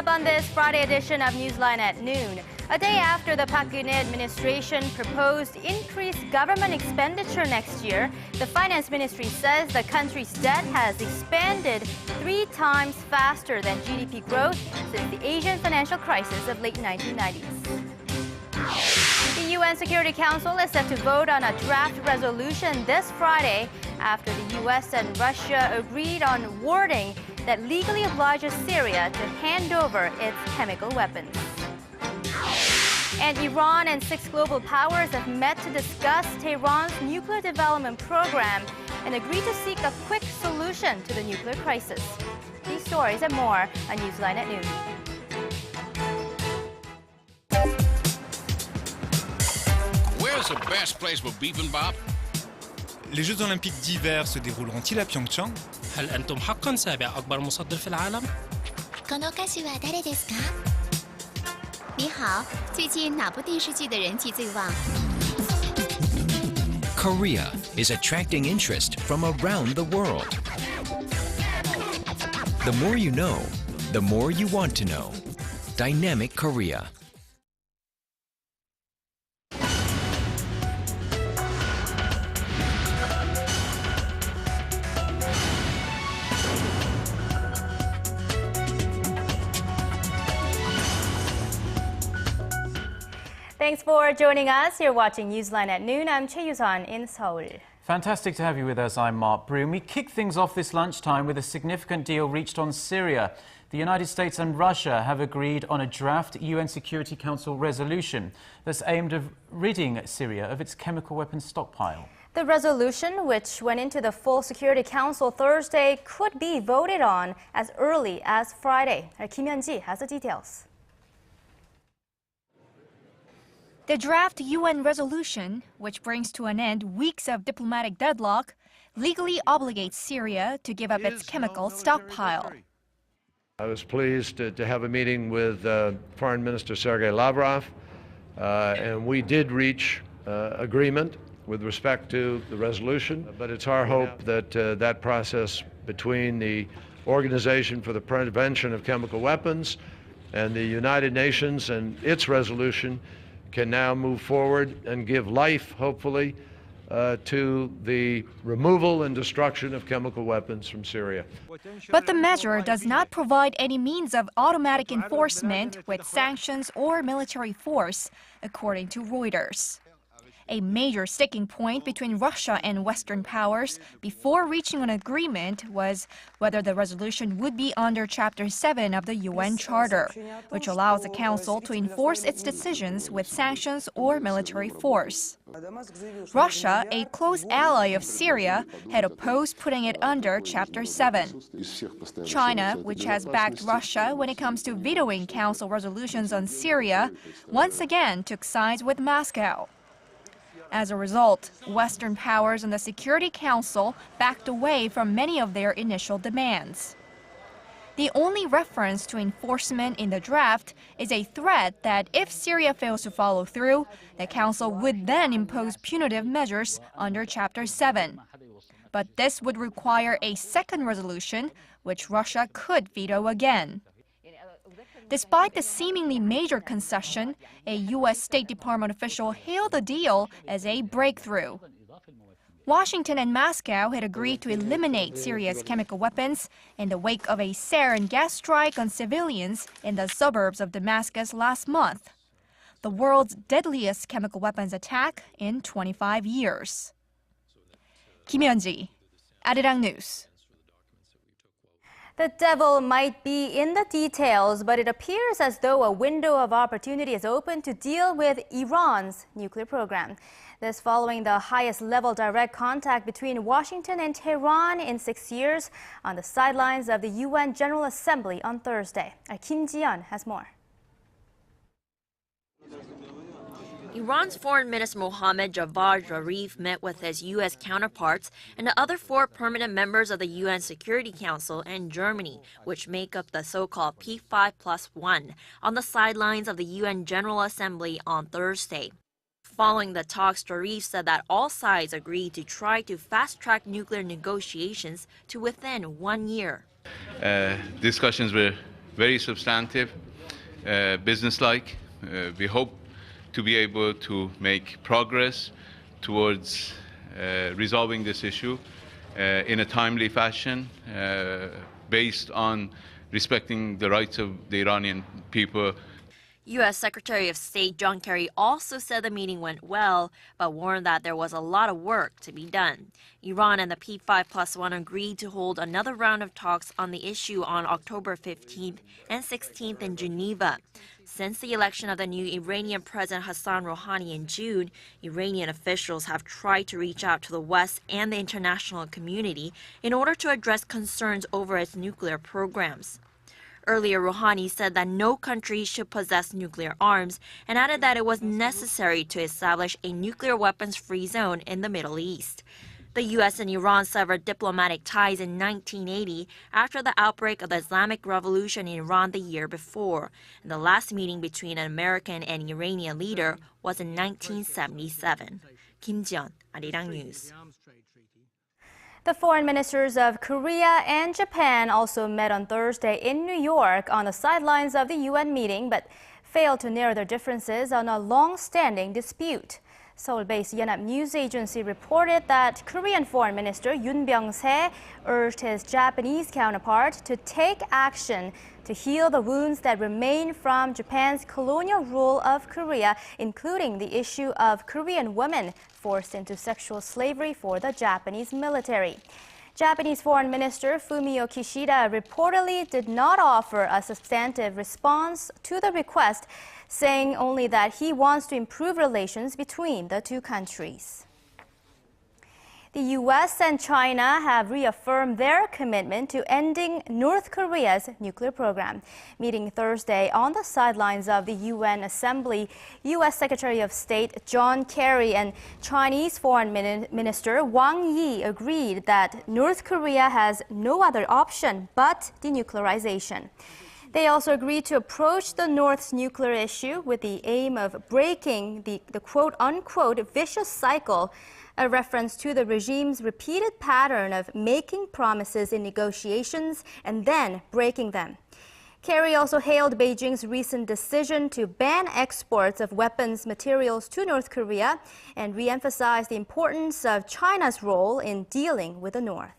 up on this Friday edition of Newsline at noon. A day after the Park Geun-hye administration proposed increased government expenditure next year, the finance ministry says the country's debt has expanded 3 times faster than GDP growth since the Asian financial crisis of late 1990s. The UN Security Council is set to vote on a draft resolution this Friday after the U.S. and Russia agreed on wording that legally obliges Syria to hand over its chemical weapons. And Iran and 6 global powers have met to discuss Tehran's nuclear development program and agreed to seek a quick solution to the nuclear crisis. These stories and more on Newsline at noon. Where's the best place for bibimbap? Les Jeux Olympiques d'hiver se dérouleront-ils à Pyeongchang? هل أنتم حقاً سابع أكبر مصدر في العالم؟ この歌手は誰ですか？你好，最近哪部电视剧的人气最旺？ Korea is attracting interest from around the world. The more you know, the more you want to know. Dynamic Korea. Thanks for joining us. You're watching Newsline at noon. I'm Choi You-sun in Seoul. Fantastic to have you with us. I'm Mark Broom. We kick things off this lunchtime with a significant deal reached on Syria. The United States and Russia have agreed on a draft UN Security Council resolution that's aimed at ridding Syria of its chemical weapons stockpile. The resolution, which went into the full Security Council Thursday, could be voted on as early as Friday. Kim Yeon-ji has the details. The draft UN resolution, which brings to an end weeks of diplomatic deadlock, legally obligates Syria to give up its chemical stockpile. I was pleased to have a meeting with Foreign Minister Sergei Lavrov, and we did reach agreement with respect to the resolution. But it's our hope that that process between the Organization for the Prevention of Chemical Weapons and the United Nations and its resolution can now move forward and give life, hopefully, to the removal and destruction of chemical weapons from Syria. But the measure does not provide any means of automatic enforcement with sanctions or military force, according to Reuters. A major sticking point between Russia and Western powers before reaching an agreement was whether the resolution would be under Chapter 7 of the UN Charter, which allows the Council to enforce its decisions with sanctions or military force. Russia, a close ally of Syria, had opposed putting it under Chapter 7. China, which has backed Russia when it comes to vetoing Council resolutions on Syria, once again took sides with Moscow. As a result, Western powers and the Security Council backed away from many of their initial demands. The only reference to enforcement in the draft is a threat that if Syria fails to follow through, the Council would then impose punitive measures under Chapter 7. But this would require a second resolution, which Russia could veto again. Despite the seemingly major concession, a U.S. State Department official hailed the deal as a breakthrough. Washington and Moscow had agreed to eliminate Syria's chemical weapons in the wake of a sarin gas strike on civilians in the suburbs of Damascus last month, the world's deadliest chemical weapons attack in 25 years. Kim Yeon-ji, Arirang News. The devil might be in the details, but it appears as though a window of opportunity is open to deal with Iran's nuclear program. This following the highest level direct contact between Washington and Tehran in 6 years on the sidelines of the UN General Assembly on Thursday. Kim Ji-yeon has more. Iran's Foreign Minister Mohammad Javad Zarif met with his U.S. counterparts and the other 4 permanent members of the UN Security Council and Germany, which make up the so-called P5+1, on the sidelines of the UN General Assembly on Thursday. Following the talks, Zarif said that all sides agreed to try to fast-track nuclear negotiations to within 1 year. Discussions were very substantive, businesslike. We hope to be able to make progress towards resolving this issue in a timely fashion, based on respecting the rights of the Iranian people. U.S. Secretary of State John Kerry also said the meeting went well, but warned that there was a lot of work to be done. Iran and the P5+1 agreed to hold another round of talks on the issue on October 15th and 16th in Geneva. Since the election of the new Iranian President Hassan Rouhani in June, Iranian officials have tried to reach out to the West and the international community in order to address concerns over its nuclear programs. Earlier, Rouhani said that no country should possess nuclear arms and added that it was necessary to establish a nuclear weapons-free zone in the Middle East. The U.S. and Iran severed diplomatic ties in 1980 after the outbreak of the Islamic Revolution in Iran the year before. And the last meeting between an American and Iranian leader was in 1977. Kim Ji-yeon, Arirang News. The foreign ministers of Korea and Japan also met on Thursday in New York on the sidelines of the UN meeting, but failed to narrow their differences on a long-standing dispute. Seoul-based Yonhap News Agency reported that Korean Foreign Minister Yoon Byung-se urged his Japanese counterpart to take action to heal the wounds that remain from Japan's colonial rule of Korea, including the issue of Korean women forced into sexual slavery for the Japanese military. Japanese Foreign Minister Fumio Kishida reportedly did not offer a substantive response to the request, saying only that he wants to improve relations between the two countries. The U.S. and China have reaffirmed their commitment to ending North Korea's nuclear program. Meeting Thursday on the sidelines of the UN Assembly, U.S. Secretary of State John Kerry and Chinese Foreign Minister Wang Yi agreed that North Korea has no other option but denuclearization. They also agreed to approach the North's nuclear issue with the aim of breaking the quote-unquote vicious cycle, a reference to the regime's repeated pattern of making promises in negotiations and then breaking them. Kerry also hailed Beijing's recent decision to ban exports of weapons materials to North Korea and re-emphasized the importance of China's role in dealing with the North.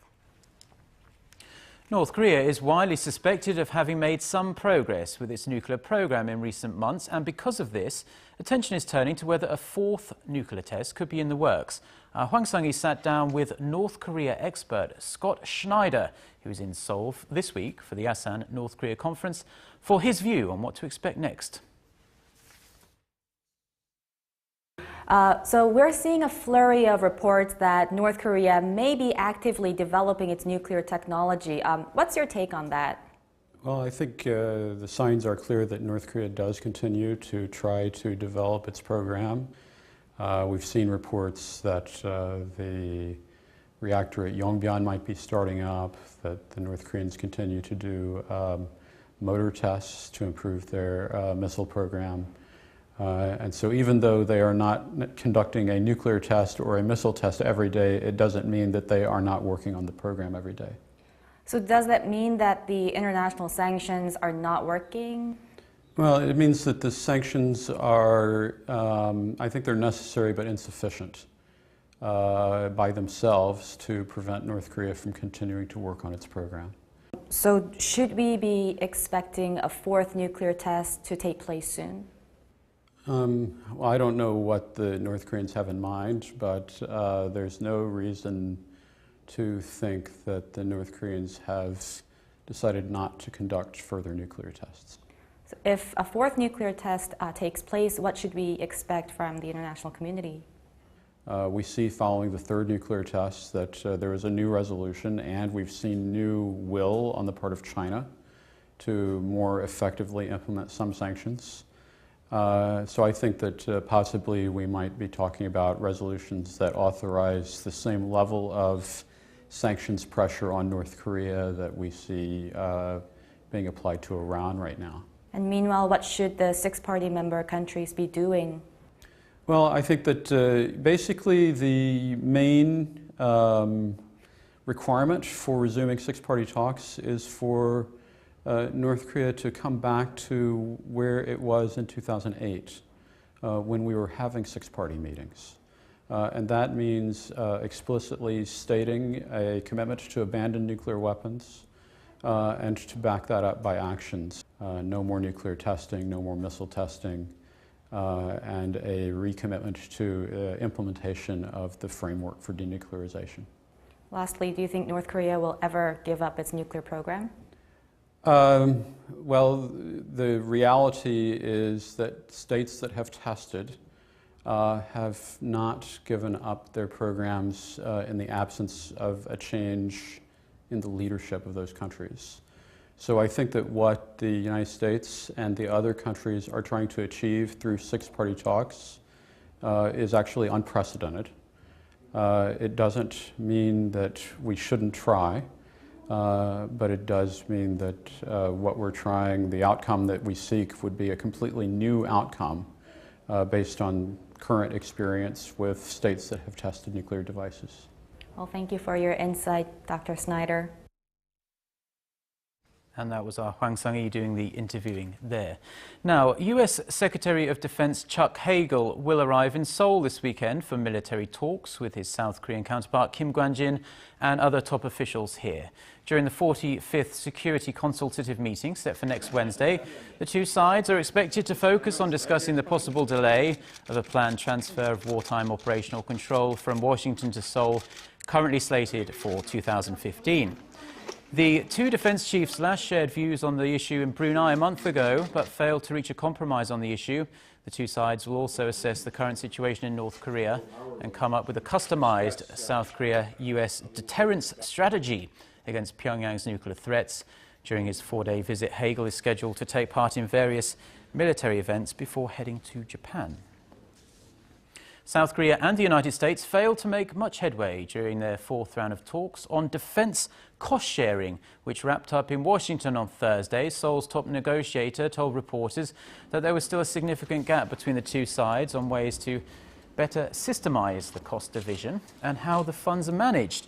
North Korea is widely suspected of having made some progress with its nuclear program in recent months, and because of this, attention is turning to whether a fourth nuclear test could be in the works. Hwang Sung-hee sat down with North Korea expert Scott Schneider, who is in Seoul this week for the ASEAN North Korea conference, for his view on what to expect next. So we're seeing a flurry of reports that North Korea may be actively developing its nuclear technology. What's your take on that? Well, I think the signs are clear that North Korea does continue to try to develop its program. We've seen reports that the reactor at Yongbyon might be starting up, that the North Koreans continue to do motor tests to improve their missile program. And so even though they are not conducting a nuclear test or a missile test every day, it doesn't mean that they are not working on the program every day. So does that mean that the international sanctions are not working? Well, it means that the sanctions are, I think they're necessary but insufficient by themselves to prevent North Korea from continuing to work on its program. So should we be expecting a fourth nuclear test to take place soon? Well, I don't know what the North Koreans have in mind, but there's no reason to think that the North Koreans have decided not to conduct further nuclear tests. So if a fourth nuclear test takes place, what should we expect from the international community? We see following the third nuclear test that there is a new resolution, and we've seen new will on the part of China to more effectively implement some sanctions. So I think that possibly we might be talking about resolutions that authorize the same level of sanctions pressure on North Korea that we see being applied to Iran right now. And meanwhile, what should the six-party member countries be doing? Well, I think that basically the main requirement for resuming six-party talks is for North Korea to come back to where it was in 2008 when we were having six-party meetings. And that means explicitly stating a commitment to abandon nuclear weapons and to back that up by actions. No more nuclear testing, no more missile testing, and a recommitment to implementation of the framework for denuclearization. Lastly, do you think North Korea will ever give up its nuclear program? Well, the reality is that states that have tested have not given up their programs in the absence of a change in the leadership of those countries. So I think that what the United States and the other countries are trying to achieve through six-party talks is actually unprecedented. It doesn't mean that we shouldn't try, but it does mean that what we're trying, the outcome that we seek, would be a completely new outcome based on current experience with states that have tested nuclear devices. Well, thank you for your insight, Dr. Snyder. And that was our Hwang Sung-hee doing the interviewing there. Now, US Secretary of Defense Chuck Hagel will arrive in Seoul this weekend for military talks with his South Korean counterpart Kim Ji-yeon and other top officials here. During the 45th Security Consultative Meeting set for next Wednesday, the two sides are expected to focus on discussing the possible delay of a planned transfer of wartime operational control from Washington to Seoul, currently slated for 2015. The two defense chiefs last shared views on the issue in Brunei a month ago, but failed to reach a compromise on the issue. The two sides will also assess the current situation in North Korea and come up with a customized South Korea-US deterrence strategy against Pyongyang's nuclear threats. During his four-day visit, Hagel is scheduled to take part in various military events before heading to Japan. South Korea and the United States failed to make much headway during their fourth round of talks on defense cost-sharing, which wrapped up in Washington on Thursday. Seoul's top negotiator told reporters that there was still a significant gap between the two sides on ways to better systemize the cost division and how the funds are managed.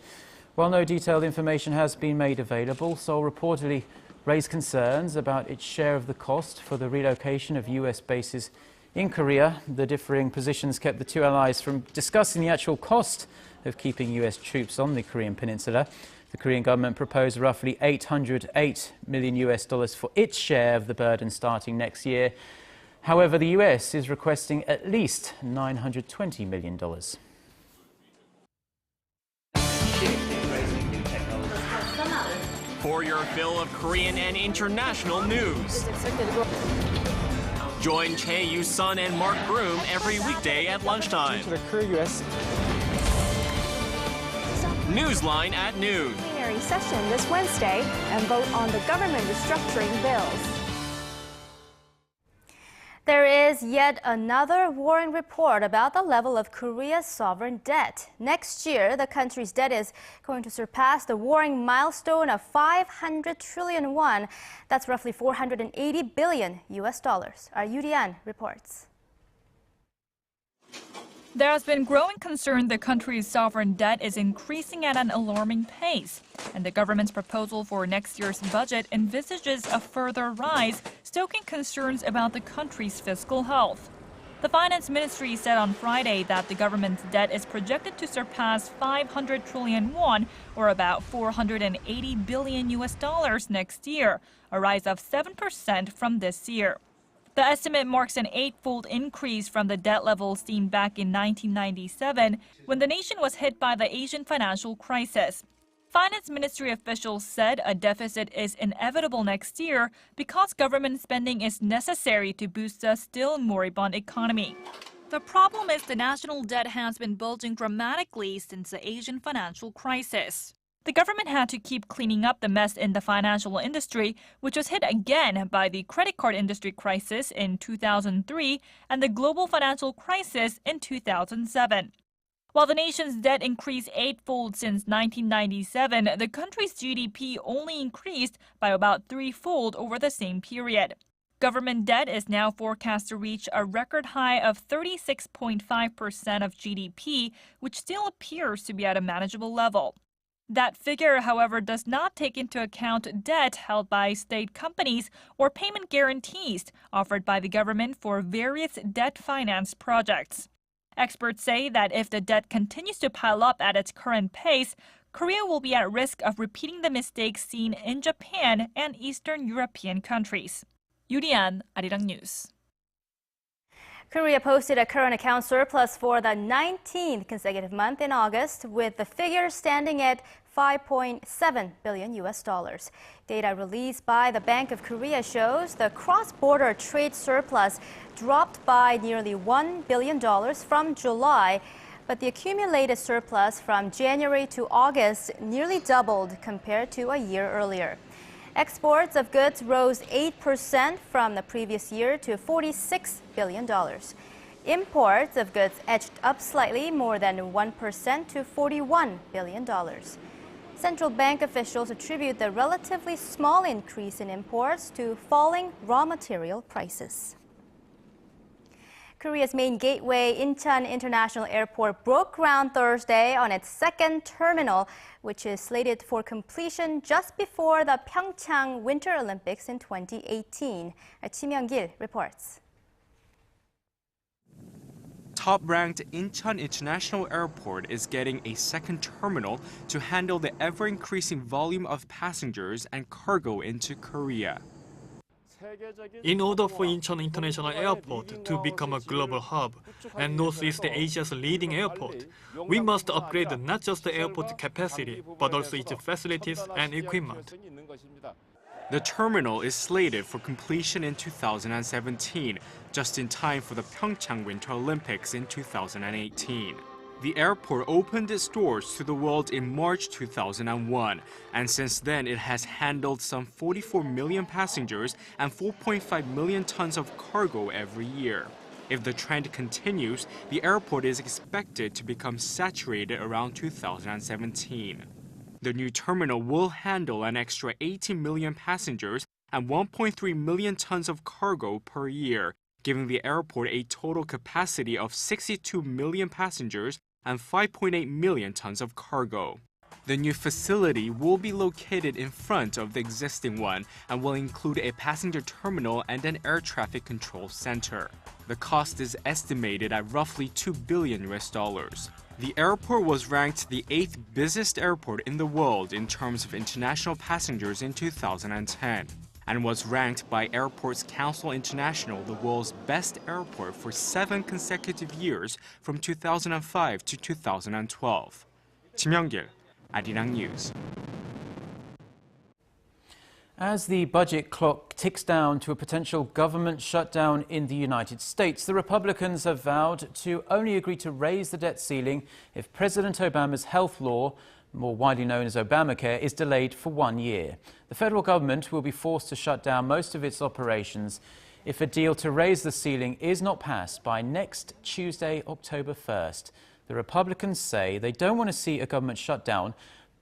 While no detailed information has been made available, Seoul reportedly raised concerns about its share of the cost for the relocation of US bases in Korea. The differing positions kept the two allies from discussing the actual cost of keeping US troops on the Korean peninsula. The Korean government proposed roughly $808 million for its share of the burden starting next year. However, the US is requesting at least $920 million. For your fill of Korean and international news, join Choi You-sun and Mark Broom every weekday at lunchtime. NEWSLINE at noon. Plenary session this Wednesday and vote on the government restructuring bills. There is yet another worrying report about the level of Korea's sovereign debt. Next year, the country's debt is going to surpass the worrying milestone of 500 trillion won. That's roughly $480 billion. Our Yoo-Rian reports. There has been growing concern the country's sovereign debt is increasing at an alarming pace, and the government's proposal for next year's budget envisages a further rise, stoking concerns about the country's fiscal health. The finance ministry said on Friday that the government's debt is projected to surpass 500 trillion won, or about $480 billion next year, a rise of 7% from this year. The estimate marks an eightfold increase from the debt level seen back in 1997, when the nation was hit by the Asian financial crisis. Finance ministry officials said a deficit is inevitable next year because government spending is necessary to boost a still moribund economy. The problem is the national debt has been bulging dramatically since the Asian financial crisis. The government had to keep cleaning up the mess in the financial industry, which was hit again by the credit card industry crisis in 2003 and the global financial crisis in 2007. While the nation's debt increased eightfold since 1997, the country's GDP only increased by about threefold over the same period. Government debt is now forecast to reach a record high of 36.5% of GDP, which still appears to be at a manageable level. That figure, however, does not take into account debt held by state companies or payment guarantees offered by the government for various debt finance projects. Experts say that if the debt continues to pile up at its current pace, Korea will be at risk of repeating the mistakes seen in Japan and Eastern European countries. Yoo-li-an, Arirang News. Korea posted a current account surplus for the 19th consecutive month in August, with the figure standing at $5.7 billion. Data released by the Bank of Korea shows the cross-border trade surplus dropped by nearly $1 billion from July, but the accumulated surplus from January to August nearly doubled compared to a year earlier. Exports of goods rose 8% from the previous year to $46 billion. Imports of goods edged up slightly more than 1% to $41 billion. Central bank officials attribute the relatively small increase in imports to falling raw material prices. Korea's main gateway, Incheon International Airport, broke ground Thursday on its second terminal, which is slated for completion just before the Pyeongchang Winter Olympics in 2018. Kim Yeon-ji reports. Top-ranked Incheon International Airport is getting a second terminal to handle the ever-increasing volume of passengers and cargo into Korea. In order for Incheon International Airport to become a global hub and Northeast Asia's leading airport, we must upgrade not just the airport capacity, but also its facilities and equipment. The terminal is slated for completion in 2017, just in time for the Pyeongchang Winter Olympics in 2018. The airport opened its doors to the world in March 2001, and since then it has handled some 44 million passengers and 4.5 million tons of cargo every year. If the trend continues, the airport is expected to become saturated around 2017. The new terminal will handle an extra 18 million passengers and 1.3 million tons of cargo per year, giving the airport a total capacity of 62 million passengers and 5.8 million tons of cargo. The new facility will be located in front of the existing one and will include a passenger terminal and an air traffic control center. The cost is estimated at roughly $2 billion. The airport was ranked the 8th busiest airport in the world in terms of international passengers in 2010, and was ranked by Airports Council International the world's best airport for 7 consecutive years from 2005 to 2012. Kim Yeon-gil, Arirang News. As the budget clock ticks down to a potential government shutdown in the United States, the Republicans have vowed to only agree to raise the debt ceiling if President Obama's health law, more widely known as Obamacare, is delayed for 1 year. The federal government will be forced to shut down most of its operations if a deal to raise the ceiling is not passed by next Tuesday, October 1st. The Republicans say they don't want to see a government shutdown,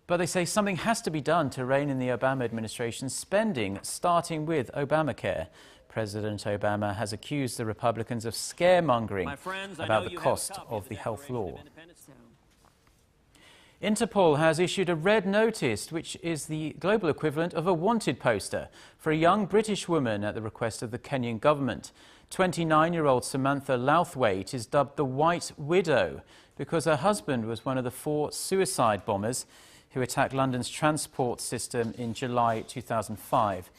but they say something has to be done to rein in the Obama administration's spending, starting with Obamacare. President Obama has accused the Republicans of scaremongering about the cost of the health law. Interpol has issued a red notice, which is the global equivalent of a wanted poster, for a young British woman at the request of the Kenyan government. 29-year-old Samantha Louthwaite is dubbed the White Widow because her husband was one of the 4 suicide bombers who attacked London's transport system in July 2005.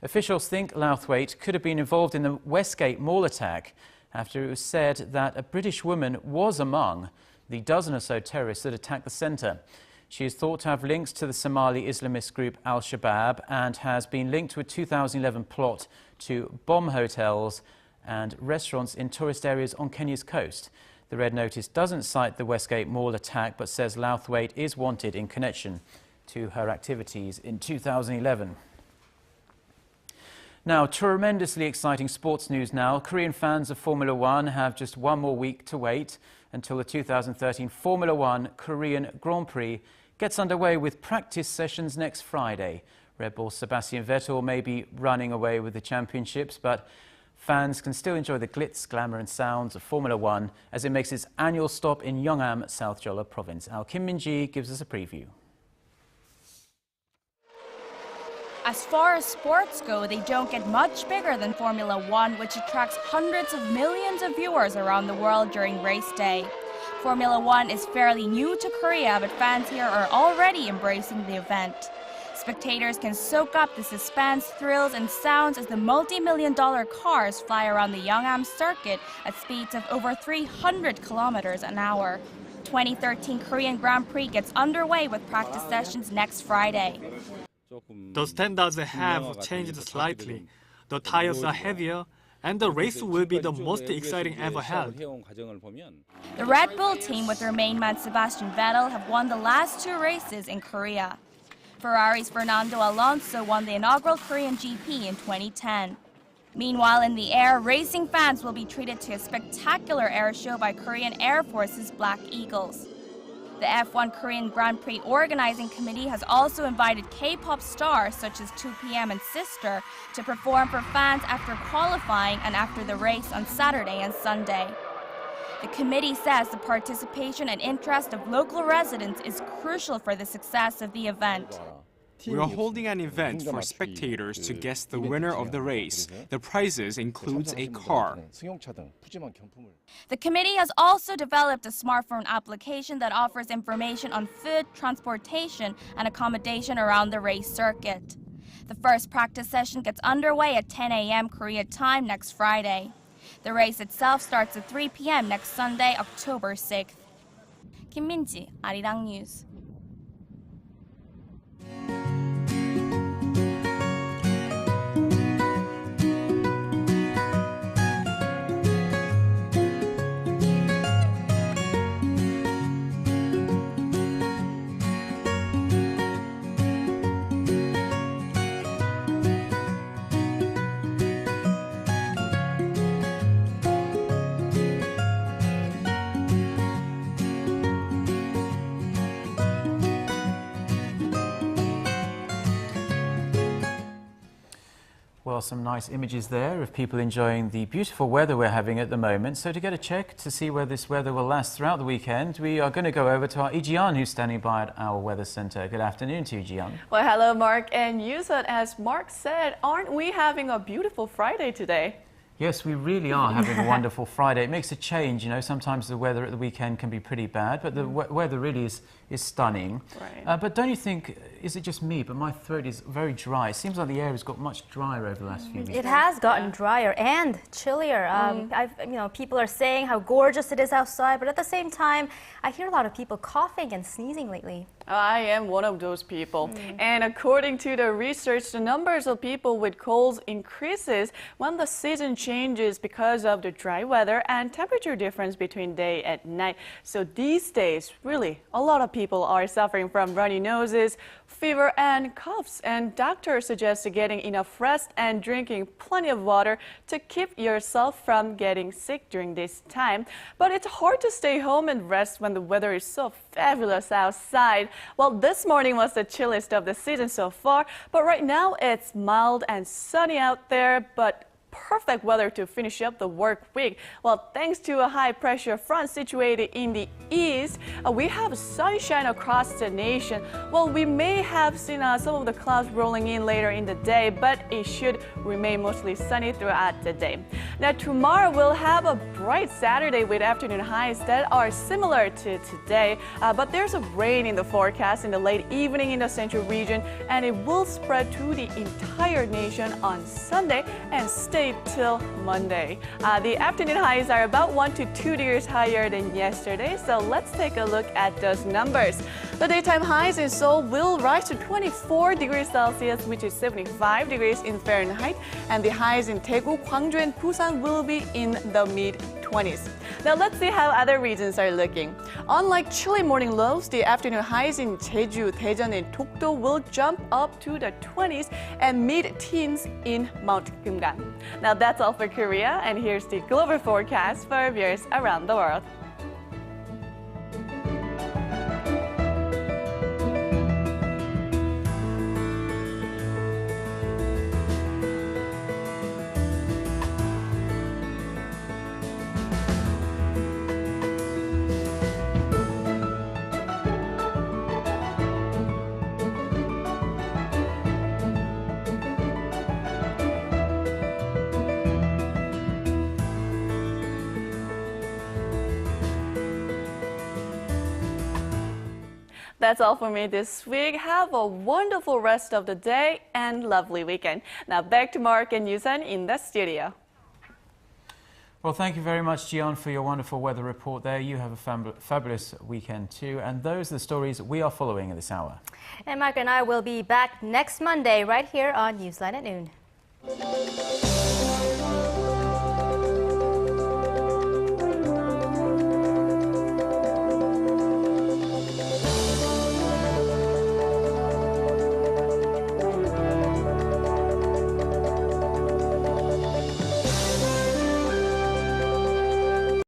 Officials think Louthwaite could have been involved in the Westgate Mall attack after it was said that a British woman was among the dozen or so terrorists that attacked the centre. She is thought to have links to the Somali Islamist group Al-Shabaab and has been linked to a 2011 plot to bomb hotels and restaurants in tourist areas on Kenya's coast. The red notice doesn't cite the Westgate Mall attack, but says Louthwaite is wanted in connection to her activities in 2011. Now, tremendously exciting sports news now. Korean fans of Formula One have just 1 more week to wait until the 2013 Formula One Korean Grand Prix gets underway with practice sessions next Friday. Red Bull's Sebastian Vettel may be running away with the championships, but fans can still enjoy the glitz, glamour and sounds of Formula One as it makes its annual stop in Yeongnam, South Jeolla Province. Our Kim Ji-yeon gives us a preview. As far as sports go, they don't get much bigger than Formula One, which attracts hundreds of millions of viewers around the world during race day. Formula One is fairly new to Korea, but fans here are already embracing the event. Spectators can soak up the suspense, thrills, and sounds as the multi-million-dollar cars fly around the Yeongnam circuit at speeds of over 300 kilometers an hour. 2013 Korean Grand Prix gets underway with practice sessions next Friday. The standards have changed slightly. The tires are heavier, and the race will be the most exciting ever held. The Red Bull team with their main man Sebastian Vettel have won the last 2 races in Korea. Ferrari's Fernando Alonso won the inaugural Korean GP in 2010. Meanwhile, in the air, racing fans will be treated to a spectacular air show by Korean Air Force's Black Eagles. The F1 Korean Grand Prix Organizing Committee has also invited K-pop stars such as 2PM and Sister to perform for fans after qualifying and after the race on Saturday and Sunday. The committee says the participation and interest of local residents is crucial for the success of the event. We are holding an event for spectators to guess the winner of the race. The prizes includes a car. The committee has also developed a smartphone application that offers information on food, transportation, and accommodation around the race circuit. The first practice session gets underway at 10 a.m. Korea time next Friday. The race itself starts at 3 p.m. next Sunday, October 6th. Kim Ji, Arirang News. Well, some nice images there of people enjoying the beautiful weather we're having at the moment. So to get a check to see where this weather will last throughout the weekend, we are going to go over to our Lee-ji-yeon, who's standing by at our weather center. Good afternoon to you, Ji-yeon. Well, hello, Mark and Yoo-sun. As Mark said, aren't we having a beautiful Friday today? Yes, we really are having a wonderful Friday. It makes a change, you know. Sometimes the weather at the weekend can be pretty bad, but the weather really is stunning. Right. But don't you think, is it just me, but my throat is very dry. It seems like the air has got much drier over the last few weeks. It has gotten drier and chillier. People are saying how gorgeous it is outside, but at the same time, I hear a lot of people coughing and sneezing lately. I am one of those people. And according to the research, the numbers of people with colds increases when the season changes because of the dry weather and temperature difference between day and night. So these days, really, a lot of people are suffering from runny noses, fever, and coughs. And doctors suggest getting enough rest and drinking plenty of water to keep yourself from getting sick during this time. But it's hard to stay home and rest when the weather is so fabulous outside. Well, this morning was the chilliest of the season so far, but right now it's mild and sunny out there, but perfect weather to finish up the work week. Well, thanks to a high pressure front situated in the east, we have sunshine across the nation. Well, we may have seen some of the clouds rolling in later in the day, but it should remain mostly sunny throughout the day. Now, tomorrow we'll have a bright Saturday with afternoon highs that are similar to today, but there's a rain in the forecast in the late evening in the central region, and it will spread to the entire nation on Sunday and stay till Monday. The afternoon highs are about 1 to 2 degrees higher than yesterday, so let's take a look at those numbers. The daytime highs in Seoul will rise to 24 degrees Celsius, which is 75 degrees in Fahrenheit, and the highs in Daegu, Gwangju, and Busan will be in the mid-20s. Now let's see how other regions are looking. Unlike chilly morning lows, the afternoon highs in Jeju, Daejeon, and Dokdo will jump up to the 20s and mid-teens in Mount Kumgang. Now that's all for Korea, and here's the global forecast for viewers around the world. That's all for me this week. Have a wonderful rest of the day and lovely weekend. Now back to Mark and Yoo-sun in the studio. Well, thank you very much, Ji-yeon, for your wonderful weather report there. You have a fabulous weekend too. And those are the stories we are following at this hour. And Mark and I will be back next Monday right here on NEWSLINE at noon.